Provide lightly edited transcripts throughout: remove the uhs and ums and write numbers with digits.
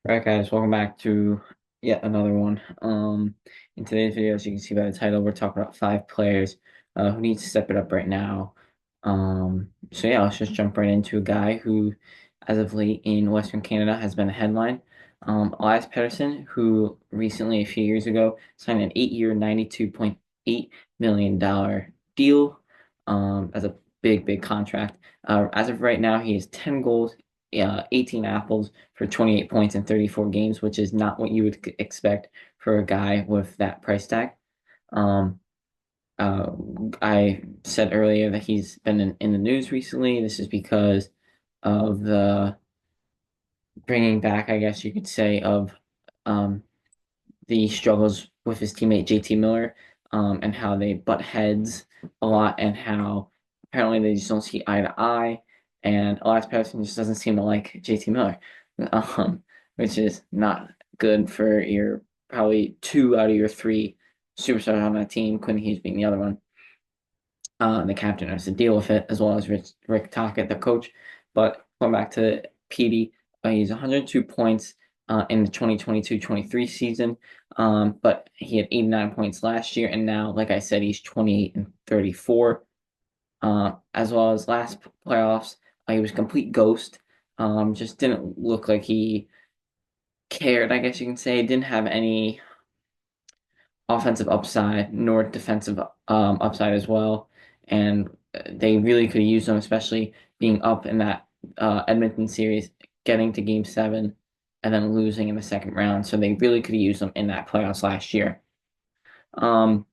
Alright guys, welcome back to yet another one. In today's video, as you can see by the title, we're talking about 5 players who need to step it up right now. So yeah, let's just jump right into a guy who, as of late in Western Canada, has been a headline. Elias Pettersson, who recently, a few years ago, signed an 8-year, $92.8 million deal as a big contract. As of right now, he has 10 goals, 18 apples for 28 points in 34 games, which is not what you would expect for a guy with that price tag. Um, uh, I said earlier that he's been in the news recently. This is because of the bringing back, I guess you could say, of um, the struggles with his teammate JT Miller, and how they butt heads a lot, and how apparently they just don't see eye to eye. And Elias Pettersson just doesn't seem to like JT Miller, um, which is not good for your probably 2 out of your 3 superstars on that team, Quinn Hughes being the other one. The captain has to deal with it, as well as Rick Tocchet, the coach. But going back to Petey, he's 102 points in the 2022-23 season, but he had 89 points last year, and now, like I said, he's 28 and 34. As well as last playoffs, he was a complete ghost. Just didn't look like he cared, I guess you can say. Didn't have any offensive upside nor defensive upside as well. And they really could have used him, especially being up in that Edmonton series, getting to Game 7, and then losing in the second round. So they really could have used him in that playoffs last year. Um,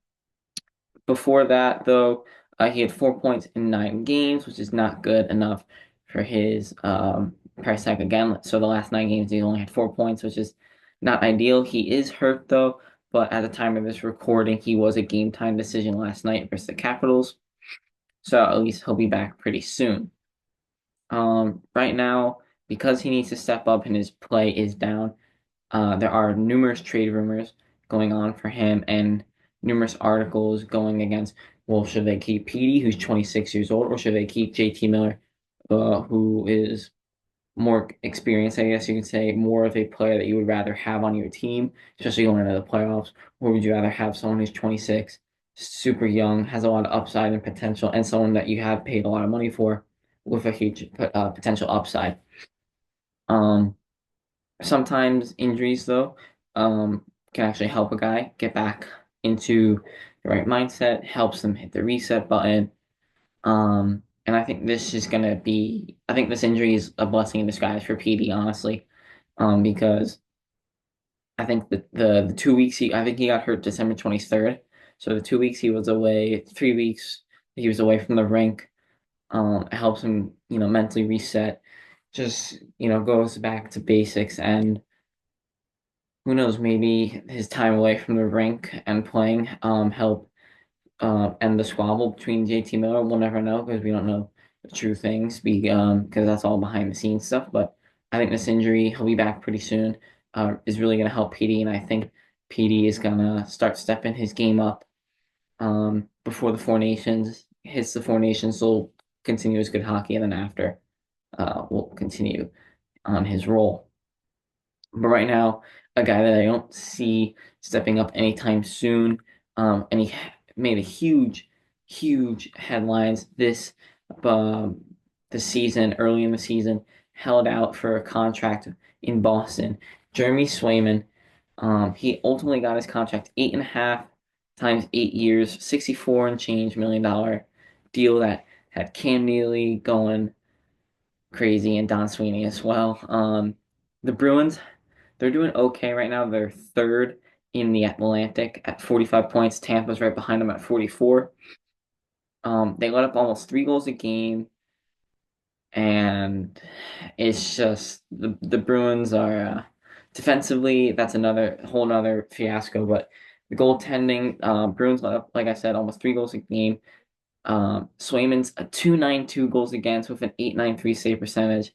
Before that, though, he had 4 points in 9 games, which is not good enough for his price tag again. So the last 9 games, he only had 4 points, which is not ideal. He is hurt, though, but at the time of this recording, he was a game time decision last night versus the Capitals. So at least he'll be back pretty soon. Right now, because he needs to step up and his play is down, there are numerous trade rumors going on for him and numerous articles going against, well, should they keep Petey, who's 26 years old, or should they keep JT Miller, who is more experienced, I guess you could say, more of a player that you would rather have on your team, especially going into the playoffs? Or would you rather have someone who's 26, super young, has a lot of upside and potential, and someone that you have paid a lot of money for with a huge potential upside? Um, Sometimes injuries, though, can actually help a guy get back into the right mindset, helps them hit the reset button. And I think this is gonna be, I think this injury is a blessing in disguise for PD, honestly, because I think the 2 weeks I think he got hurt December 23rd, so the 2 weeks he was away, 3 weeks he was away from the rink, helps him, mentally reset, just goes back to basics. And who knows, maybe his time away from the rink and playing help end the squabble between JT Miller. We'll never know because we don't know the true things because that's all behind the scenes stuff. But I think this injury, he'll be back pretty soon, is really going to help PD. And I think PD is going to start stepping his game up before the Four Nations hits the Four Nations. So will continue his good hockey, and then after, will continue on his role. But right now, a guy that I don't see stepping up anytime soon, and he made a huge headlines um, this season, early in the season, held out for a contract in Boston. Jeremy Swayman, he ultimately got his contract 8.5 times 8 years, 64 and change $1 million deal that had Cam Neely going crazy and Don Sweeney as well. The Bruins, they're doing okay right now. They're third in the Atlantic at 45 points. Tampa's right behind them at 44. They let up almost 3 goals a game, and it's just the Bruins are defensively. That's another whole another fiasco. But the goaltending, Bruins let up, like I said, almost 3 goals a game. Swayman's a 292 goals against with an 893 save percentage.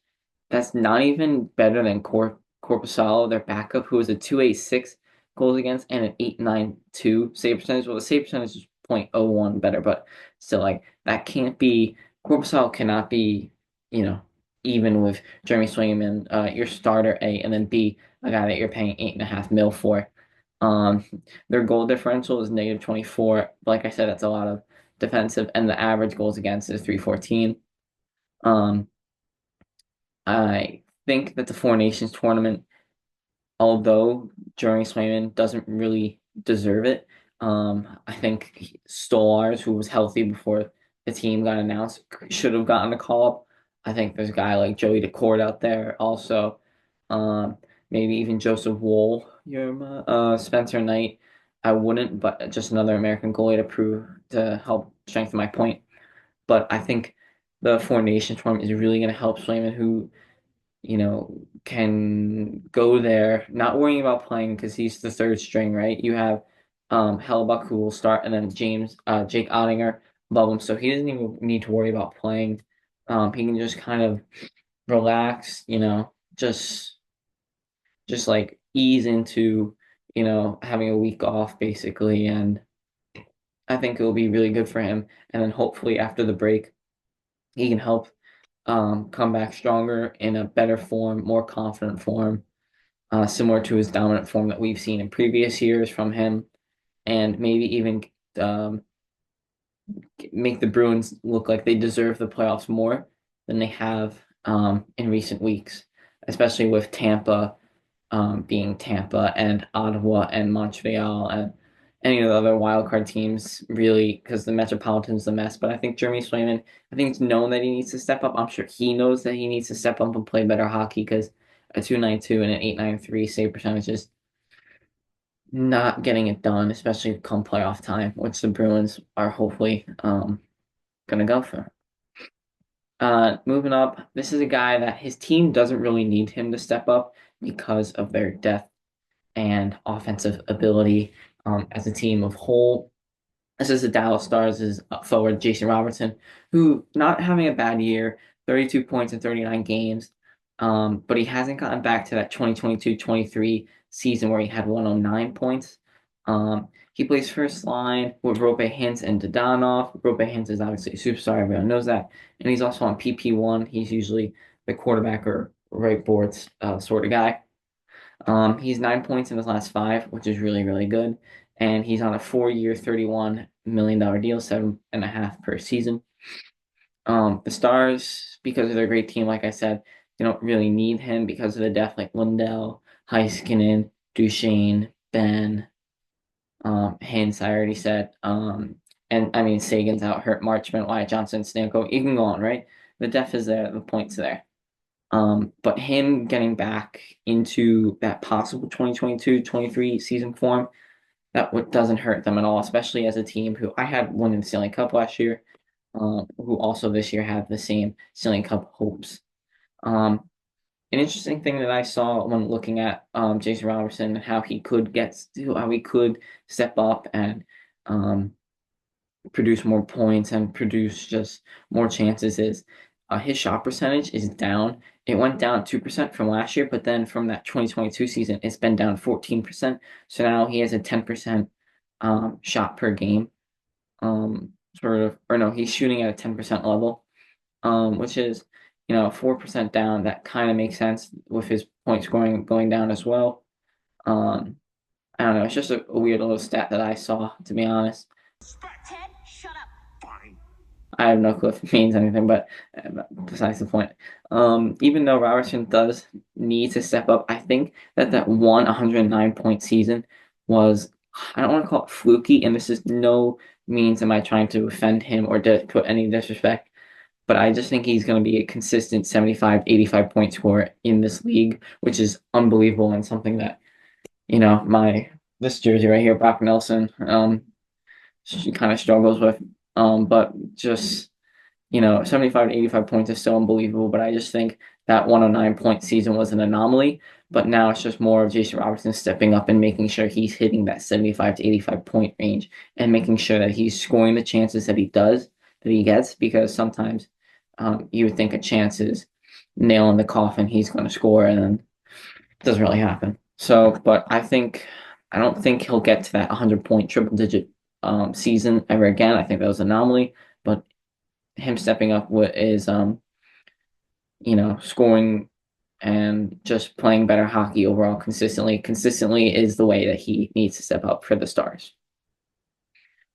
That's not even better than Corpusalo, their backup, who is a 286 goals against and an 892 save percentage. Well, the save percentage is .01 better, but still, like, that can't be. Corpusalo cannot be, you know, even with Jeremy Swingman, your starter A, and then B, a guy that you're paying 8.5 mil for. Um, their goal differential is -24. Like I said, that's a lot of defensive, and the average goals against is 314. Um, I think that the Four Nations tournament, although Jeremy Swayman doesn't really deserve it, I think Stolars, who was healthy before the team got announced, should have gotten a call up. I think there's a guy like Joey DeCord out there also. Um, Maybe even Joseph Wool, Spencer Knight. I wouldn't, but just another American goalie to help strengthen my point. But I think the Four Nations tournament is really going to help Swayman, who can go there, not worrying about playing because he's the third string, right? You have Hellebuck who will start, and then Jake Ottinger above him, so he doesn't even need to worry about playing. He can just kind of relax, just like ease into, having a week off basically, and I think it will be really good for him. And then hopefully after the break, he can help come back stronger in a better form, more confident form, similar to his dominant form that we've seen in previous years from him, and maybe even um, make the Bruins look like they deserve the playoffs more than they have in recent weeks, especially with Tampa being Tampa and Ottawa and Montreal and any of the other wild card teams, really, because the Metropolitan's a mess. But I think Jeremy Swayman, I think it's known that he needs to step up. I'm sure he knows that he needs to step up and play better hockey because a 292 and an 893 save percentage is not getting it done, especially come playoff time, which the Bruins are hopefully gonna go for. Moving up, this is a guy that his team doesn't really need him to step up because of their depth and offensive ability as a team of whole. This is the Dallas Stars' forward, Jason Robertson, who not having a bad year, 32 points in 39 games, but he hasn't gotten back to that 2022-23 season where he had 109 points. He plays first line with Rope Hintz and Dadonov. Rope Hintz is obviously a superstar, everyone knows that. And he's also on PP1. He's usually the quarterback or right boards sort of guy. He's 9 points in his last five, which is really, really good. And he's on a 4-year, $31 million deal, 7.5 per season. The Stars, because of their great team, like I said, they don't really need him because of the depth, like Lundell, Heiskanen, Duchesne, Ben, Hintz, I already said. And I mean, Sagan's out, hurt, Marchment, Wyatt Johnson, Stamkos. You can go on, right? The depth is there, the points there. But him getting back into that possible 2022-23 season form, that doesn't hurt them at all, especially as a team who I had won in the Stanley Cup last year, who also this year have the same Stanley Cup hopes. An interesting thing that I saw when looking at Jason Robertson and how he could step up and um, produce more points and produce just more chances is his shot percentage is down. It went down 2% from last year, but then from that 2022 season, it's been down 14%. So now he has a 10% shot per game, or no, he's shooting at a 10% level, which is, 4% down. That kind of makes sense with his point scoring going down as well. Um, I don't know. It's just a weird little stat that I saw, to be honest. Ted, shut up. Fine. I have no clue if it means anything, but besides the point. Even though Robertson does need to step up, I think that 109 point season was, I don't want to call it fluky, and this is no means am I trying to offend him or put any disrespect, but I just think he's going to be a consistent 75, 85 point scorer in this league, which is unbelievable and something that, this jersey right here, Brock Nelson, she kind of struggles with. But just 75 to 85 points is so unbelievable. But I just think that 109 point season was an anomaly. But now it's just more of Jason Robertson stepping up and making sure he's hitting that 75 to 85 point range and making sure that he's scoring the chances that he gets, because sometimes you would think a chance is nail in the coffin, he's going to score, and then it doesn't really happen. So, but I don't think he'll get to that 100 point triple digit season ever again. I think that was an anomaly, but him stepping up is scoring and just playing better hockey overall consistently. Consistently is the way that he needs to step up for the Stars.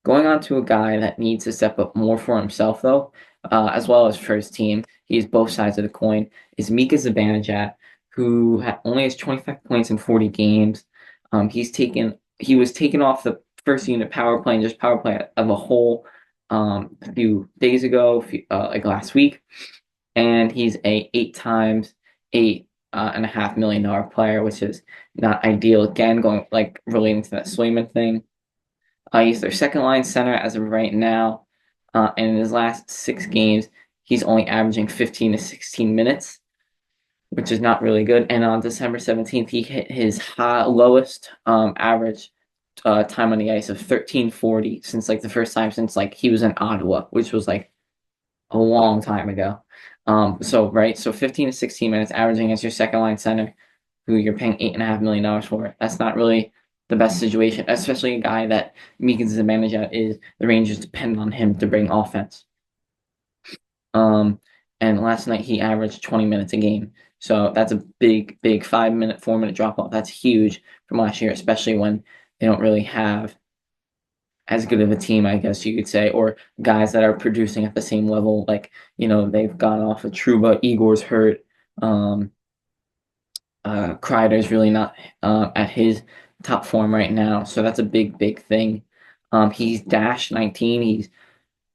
Going on to a guy that needs to step up more for himself, though, as well as for his team, he's both sides of the coin, is Mika Zibanejad, who only has 25 points in 40 games. He was taken off the first unit power play and just power play of a whole a few days ago, like last week, and he's a 8 times $8.5 million player, which is not ideal. Again, going like relating to that Swayman thing. He's their second line center as of right now. And in his last 6 games, he's only averaging 15 to 16 minutes, which is not really good. And on December 17th, he hit his lowest average time on the ice of 13:40 since like the first time since like he was in Ottawa, which was like a long time ago. So 15 to 16 minutes averaging as your second line center, who you're paying $8.5 million for. That's not really the best situation, especially a guy that Meekins is a manager is. The Rangers depend on him to bring offense. Um, and last night he averaged 20 minutes a game. So that's a big 5 minute, 4 minute drop off. That's huge from last year, especially when they don't really have as good of a team, I guess you could say, or guys that are producing at the same level. Like, they've gone off of Truba, Igor's hurt. Um, Kreider's really not at his top form right now, so that's a big thing. He's dash 19. He's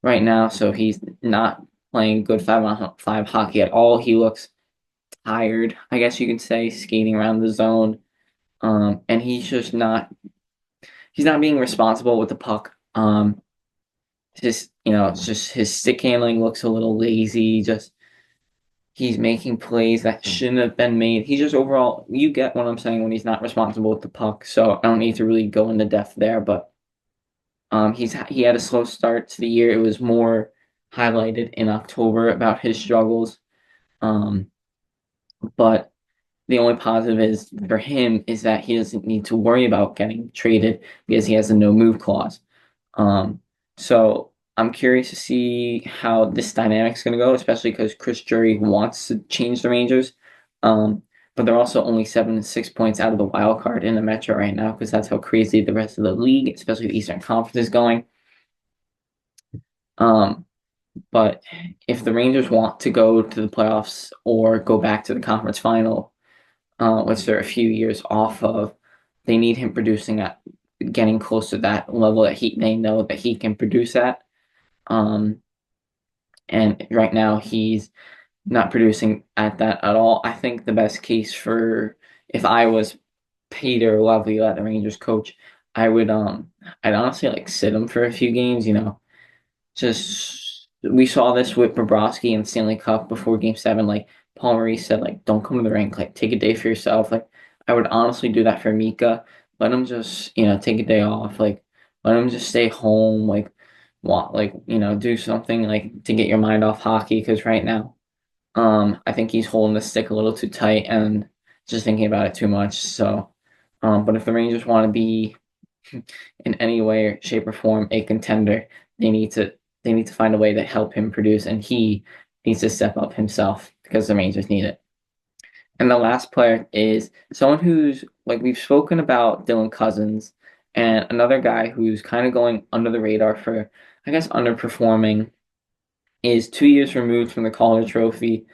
right now, so he's not playing good 5-on-5 hockey at all. He looks tired, I guess you could say, skating around the zone. And he's not being responsible with the puck. It's just his stick handling looks a little lazy. Just he's making plays that shouldn't have been made. He's just overall, you get what I'm saying when he's not responsible with the puck. So I don't need to really go into depth there, but he had a slow start to the year. It was more highlighted in October about his struggles. Um, but the only positive is for him is that he doesn't need to worry about getting traded because he has a no move clause. Um, so I'm curious to see how this dynamic's going to go, especially because Chris Drury wants to change the Rangers. Um, but they're also only 7 6 points out of the wild card in the Metro right now because that's how crazy the rest of the league, especially the Eastern Conference, is going. Um, but if the Rangers want to go to the playoffs or go back to the conference final, which they're a few years off of, they need him producing at getting close to that level that they know that he can produce at. Um, and right now he's not producing at that at all. I think the best case for if I was Peter Lovely, the Rangers coach, I'd honestly like sit him for a few games, just we saw this with Bobrovsky and Stanley Cup before Game 7. Like Paul Maurice said, like don't come to the rink, like take a day for yourself. Like I would honestly do that for Mika. Let him just take a day off. Like let him just stay home. Like want do something like to get your mind off hockey because right now, I think he's holding the stick a little too tight and just thinking about it too much. So, but if the Rangers want to be in any way, shape, or form a contender, they need to they need to find a way to help him produce, and he needs to step up himself because the Rangers need it. And the last player is someone who's like we've spoken about Dylan Cousins, and another guy who's kind of going under the radar for I guess underperforming is 2 years removed from the Calder Trophy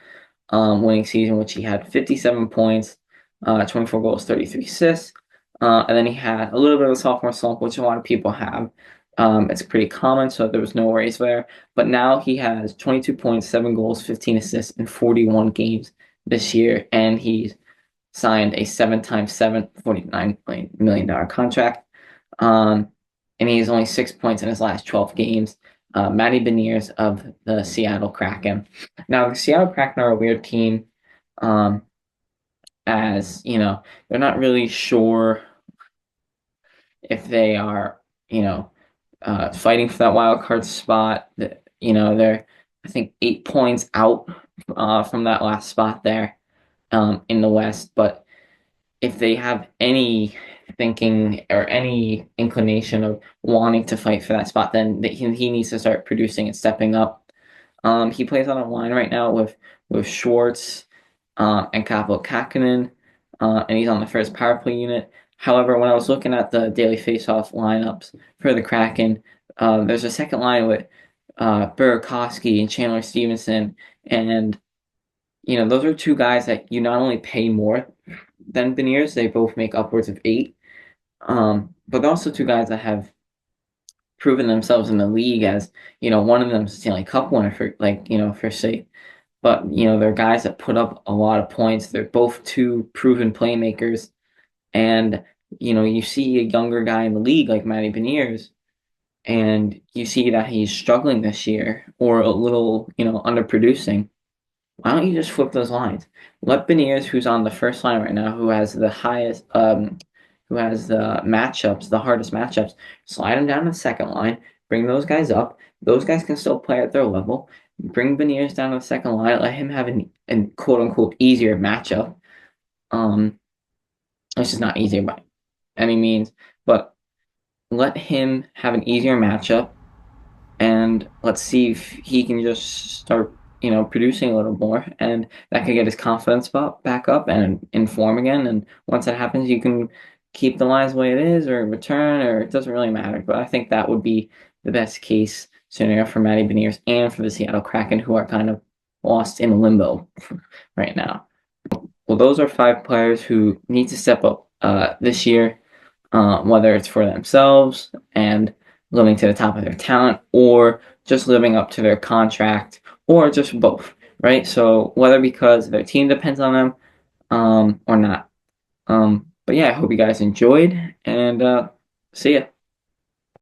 winning season, which he had 57 points, 24 goals, 33 assists. And then he had a little bit of a sophomore slump, which a lot of people have. It's pretty common, so there was no worries there. But now he has 22 points, 7 goals, 15 assists in 41 games this year, and he's signed a 7 times 7, $49 million contract. Um, and he has only 6 points in his last 12 games. Matty Beniers of the Seattle Kraken. Now, the Seattle Kraken are a weird team, um, as they're not really sure if they are, fighting for that wild card spot. They're I think 8 points out from that last spot there in the West, but if they have any thinking or any inclination of wanting to fight for that spot, then he needs to start producing and stepping up. He plays on a line right now with with Schwartz and Kaapo Kähkönen, and he's on the first power play unit. However, when I was looking at the daily faceoff lineups for the Kraken, there's a second line with Burakovsky and Chandler Stevenson, and those are two guys that you not only pay more than Beniers, they both make upwards of 8, but they're also two guys that have proven themselves in the league as one of them is a Stanley Cup winner for for say, but they're guys that put up a lot of points. They're both two proven playmakers, and you see a younger guy in the league like Matty Beniers, and you see that he's struggling this year or a little underproducing. Why don't you just flip those lines? Let Beniers, who's on the first line right now, who has the matchups, the hardest matchups, slide him down to the second line, bring those guys up. Those guys can still play at their level. Bring Beniers down to the second line, let him have an quote unquote easier matchup. Um, it's just not easier by any means, but let him have an easier matchup and let's see if he can just start, producing a little more, and that could get his confidence back up and inform again. And once that happens, you can keep the lines the way it is, or return, or it doesn't really matter. But I think that would be the best case scenario for Matty Beniers and for the Seattle Kraken, who are kind of lost in limbo right now. Well, those are 5 players who need to step up this year, whether it's for themselves and living to the top of their talent, or just living up to their contract, or just both, right? So whether because their team depends on them or not. But yeah, I hope you guys enjoyed, and see ya.